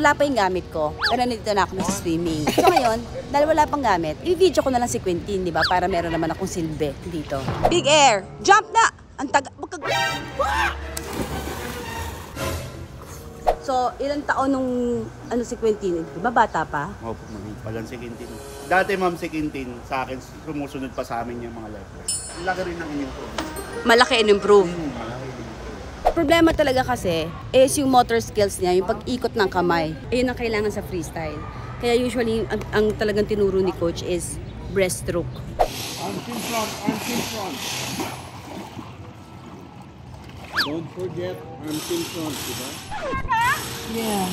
wala pa yung gamit ko. Pero nandito na ako sa swimming. So ngayon, dahil wala pang gamit, i-video ko na lang si Quintin, di ba? Para meron naman akong silbi dito. Big Air! Jump na! Ang taga... So, ilang taon nung si Quintin? Di ba bata pa? Opo, mami. Palang si Quintin. Dati ma'am si Quintin, sa akin, sumusunod pa sa amin yung mga lifeguard. Laki rin ang in-improve. Malaki in-improve. Malaki in-improve. Problema talaga kasi is yung motor skills niya, yung pag-ikot ng kamay. Ayun ang kailangan sa freestyle. Kaya usually, ang talagang tinuro ni coach is breaststroke. Arms in front, arms in front. Don't forget, arms in front, diba? Yeah.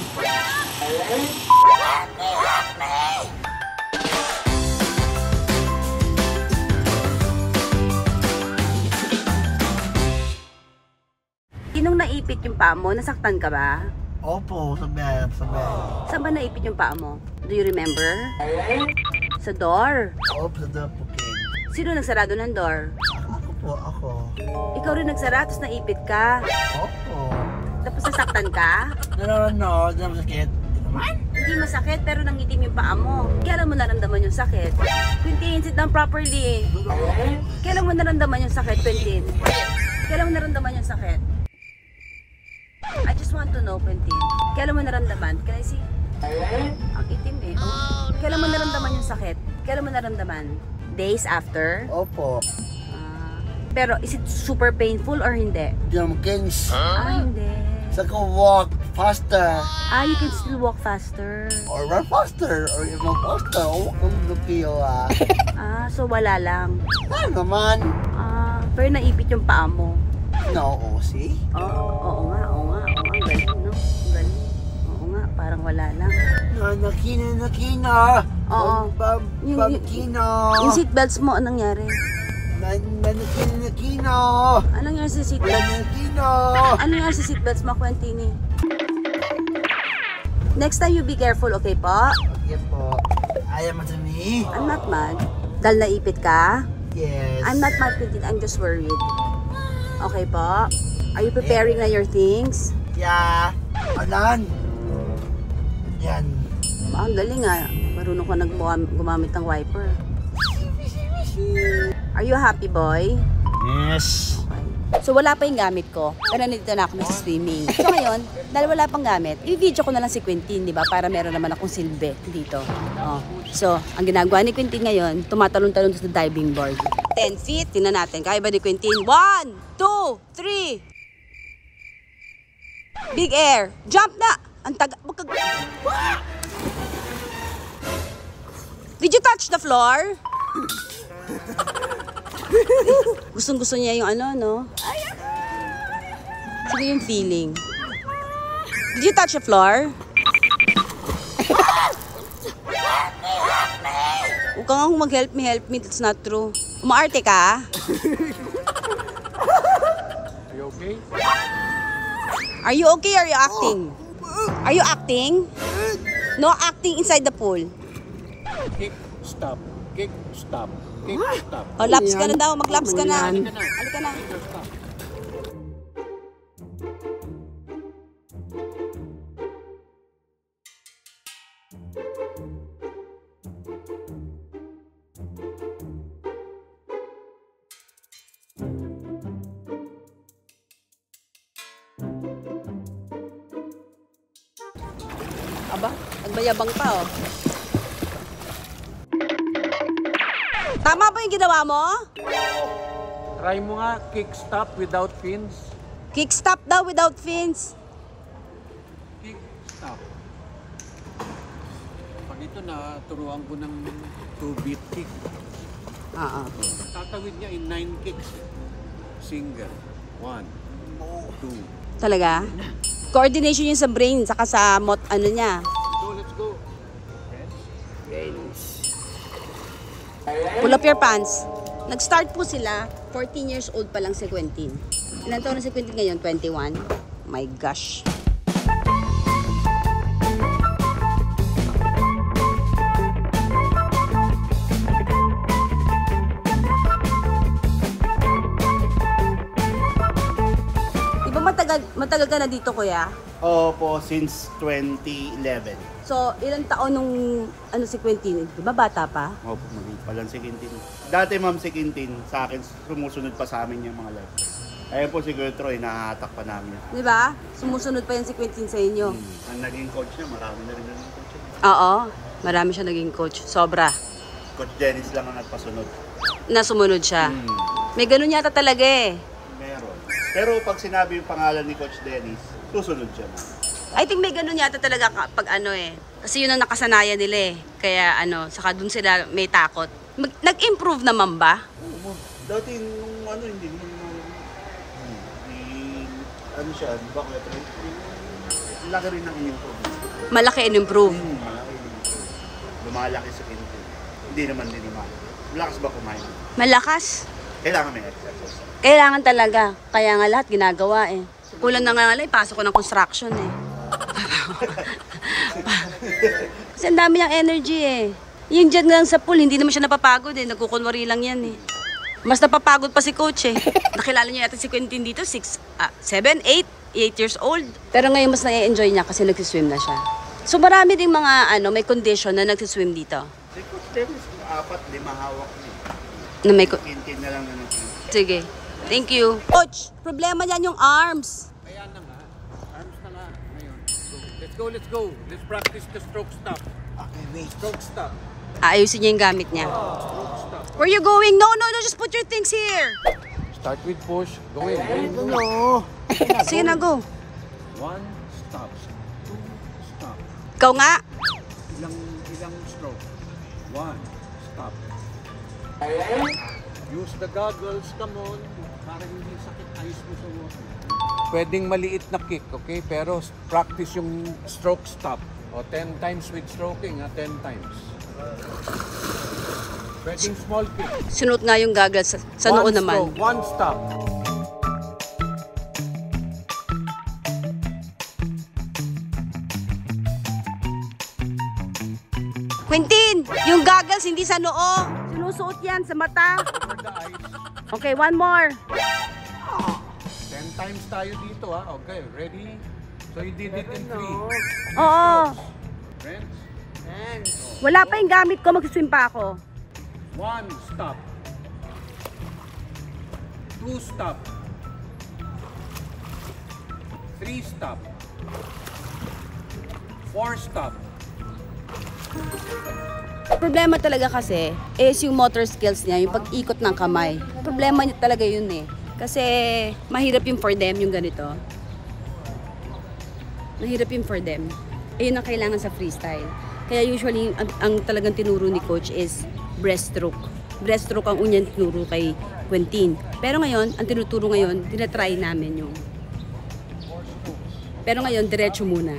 Sinong naipit yung paa mo? Nasaktan ka ba? Opo, sabi. Saan ba naipit yung paa mo? Do you remember? Sa door. Opo, sa dapo, King. Sino nagsarado ng door? Ako. Ikaw rin nagsara, tapos naipit ka. Opo. Tapos nasaktan ka. No, di naman sakit. Hindi masakit, pero nangitim yung paa mo. Kailan mo naramdaman yung sakit? Quintin, sit down properly. Kailan mo naramdaman yung sakit, Quintin? Kailan mo naramdaman yung sakit? I just want to know, Quintin. Kailan mo naramdaman? Can I see? Ang itim eh. Kailan mo naramdaman yung sakit? Kailan mo naramdaman? Days after? Opo. Pero is it super painful or hindi? Di naman, Kings. Hindi. Sa ko walk faster. You can still walk faster. Or run faster. Or even faster. Walk on the field. So wala lang. Ano naman? Pero naipit yung paa mo. No, see? Oo nga. Ang galing, no? Ang galing. Oo nga, parang wala lang. Nakina. Oo. Babkina. Yung seatbelts mo, anong nangyari? Nakina. Anong nangyari sa seatbelts? Nakina. Anong nangyari sa seatbelts mo, Quintini? Next time, you be careful, okay po? Okay po. Ayaw mo to me? I'm not mad. Dahil naipit ka? Yes. I'm not mad, Quintin. I'm just worried. Okay po? Are you preparing na your things? Yeah. Alan. Yan. Ang galing nga. Marunong ka gumamit ng wiper. Are you a happy boy? Yes. Okay. So wala pa yung gamit ko. Pero nandito na ako sa swimming. So ngayon, dahil wala pang gamit, i-video ko na lang si Quintin, di ba? Para meron naman akong silbi dito. So, ang ginagawa ni Quintin ngayon, tumatalon-talon sa diving board. 10 feet. Tingnan natin. Kaya ba ni Quintin? 1, 2, 3. Big Air. Jump na! Ang taga... Did you touch the floor? Gustong-gusto niya yung no? Sige yung feeling. Did you touch the floor? Huwag ka nga mag-help me. That's not true. Umaarte ka? Are you okay? Are you okay or are you acting? Are you acting? No acting inside the pool. Kick, stop. Kick, stop. Kick, stop. Laps ka na daw. Mag-laps ka na. Halika na. Stop. Aba, nagbayabang pa Tama ba yung ginawa mo? Try mo nga, kick, stop without fins. Kick stop daw without fins. Kick, stop. Pag ito na, turuan ko ng 2-beat kick. Tatawid niya in 9 kicks. Single. 1, 2. Talaga? Coordination yun sa brain, saka sa niya. So, let's go. Pull up your pants. Nag-start po sila, 14 years old pa lang si Quintin. Ilan taon na si Quintin ngayon? 21? My gosh. Matagal ka na dito, kuya? Opo, since 2011. So, ilang taon nung si Quintin? Di ba bata pa? Opo, maliit pa lang si Quintin. Dati ma'am si Quintin, sa akin sumusunod pa sa amin yung mga lifeguard. Ayun po si Kuya Troy, nahahatak pa namin. Di ba? Sumusunod pa yan si Quintin sa inyo. Ang naging coach niya, marami na rin naging coach niya. Oo, marami siya naging coach. Sobra. Coach Dennis lang ang nagpasunod. Nasumunod siya. May ganun yata talaga eh. Meron. Pero pag sinabi yung pangalan ni Coach Dennis, susunod siya na. I think may ganun yata talaga pag kasi yun ang nakasanayan nila eh. Kaya saka dun sila may takot. Nag-improve naman ba? Oo, dati nung hindi naman siya, di ba Kuya Troy? Laki rin ang inyong problem. Malaki in-improve. Malaki rin. Lumalaki sa Quintin. Hindi naman din lumalaki. Malakas ba kumain? Malakas. Kailangan may exercise. Kailangan talaga. Kaya nga lahat ginagawa eh. Kulang na nga ipasok ko ng construction eh. Kasi ang dami niyang energy eh. Yung dyan lang sa pool, hindi naman siya napapagod eh. Nagkukunwari lang yan eh. Mas napapagod pa si coach eh. Nakilala niyo yata si Quintin dito, 7, 8 years old. Pero ngayon mas na-enjoy niya kasi nagsiswim na siya. So marami ding mga may condition na nagsiswim dito. Si Coach Dennis, 4-5 hawak niya. Na may Quintin na lang na Sige. Thank you. Coach, problema niyan yung arms. Ayan na nga. Arms na nga. Ngayon. Let's go. Let's practice the stroke stop. Okay, wait. Stroke stop. Ayusin niya yung gamit niya. Stroke stop. Where you going? No, just put your things here. Start with push. Go in. No. Sige na, go. 1, stop. 2, stop. Ikaw nga. Ilang stroke? 1, stop. Use the goggles, come on. Para hindi sakit ayos mo sa water. Pwedeng maliit na kick, okay? Pero practice yung stroke stop. O 10 times with stroking, 10 times. Pwedeng small kick. Sunod nga yung goggles sa noo naman. 1 stop. Quintin, yung goggles hindi sa noo. Sinusuot yan sa mata. Over the eyes. Okay, one more. 10 times tayo dito, ha? Okay, ready? So you did it in 3. Oo. Friends? Wala pa yung gamit ko, mag-swim pa ako. 1, stop. 2, stop. 3, stop. 4, stop. Problema talaga kasi is yung motor skills niya, yung pag-ikot ng kamay. Problema niya talaga yun eh. Kasi mahirap yung for them, yung ganito. Mahirap yung for them. Ayun ang kailangan sa freestyle. Kaya usually, ang talagang tinuro ni coach is breaststroke. Breaststroke ang unyang tinuro kay Quintin. Pero ngayon, ang tinuturo ngayon, tinatry namin yung... Pero ngayon, diretso muna.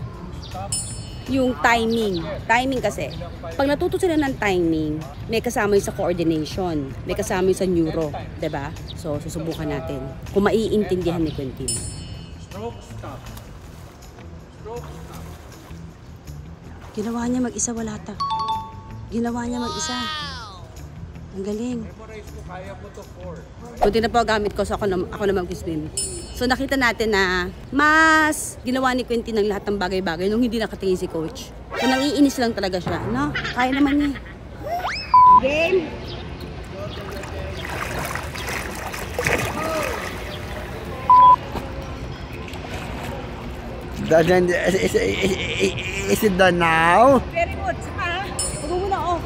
Yung timing. Timing kasi. Pag natuto sila ng timing, may kasama yung sa coordination. May kasama yung sa neuro. Diba? So, susubukan natin. Kung maiintindihan ni Quintin. Stroke, stop. Stroke, stop. Ginawa niya mag-isa, wala ta. Ginawa niya mag-isa. Ang galing. Memorize ko, kaya mo to 4. Kunti na po gamit ko, so ako na mag-swim. So nakita natin na mas ginawa ni Quintin ng lahat ng bagay-bagay nung hindi nakatingin si coach. So nangiinis lang talaga siya, no? Kaya naman niya. Game! Is it done now? Very good. Saka, huwag mo muna off.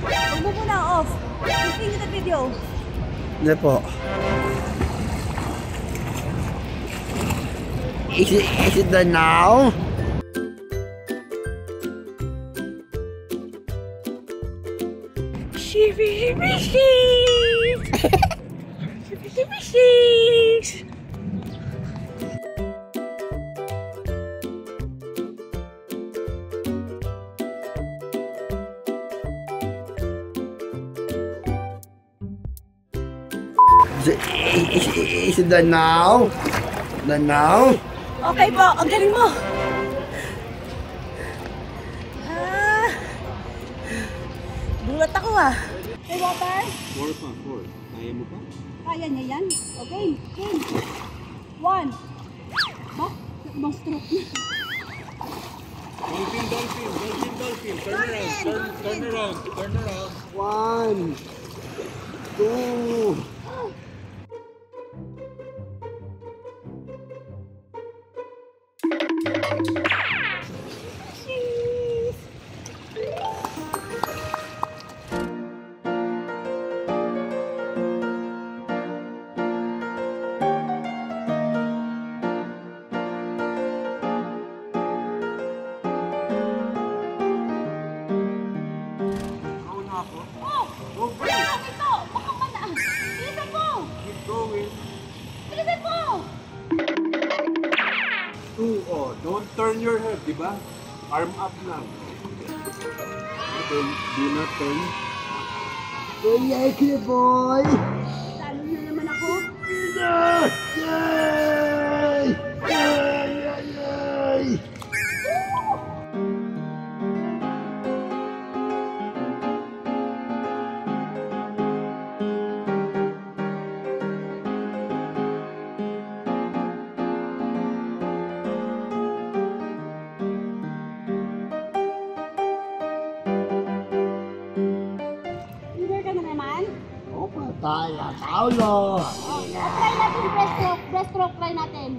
Huwag mo muna off. Continue the video. Hindi po. Is it done now? Is it done now? Done now? Okay po, ang galing mo. Bulat ako Hey, water? 4 pa, 4. Kaya mo pa? Kaya niya yan. Okay, game. 1, ibang stroke na. Dolphin, dolphin, dolphin, dolphin. Turn around, turn around, turn around. 1, 2. Two, oh, don't turn your head, di ba? Arm up lang. Do not turn. Yay, kid boy! Talo na naman ako. Yay! Yay! Yay! Yay! Finger ka na naman. Opa, tayo, Paulo! Try natin breaststroke. Breaststroke try natin.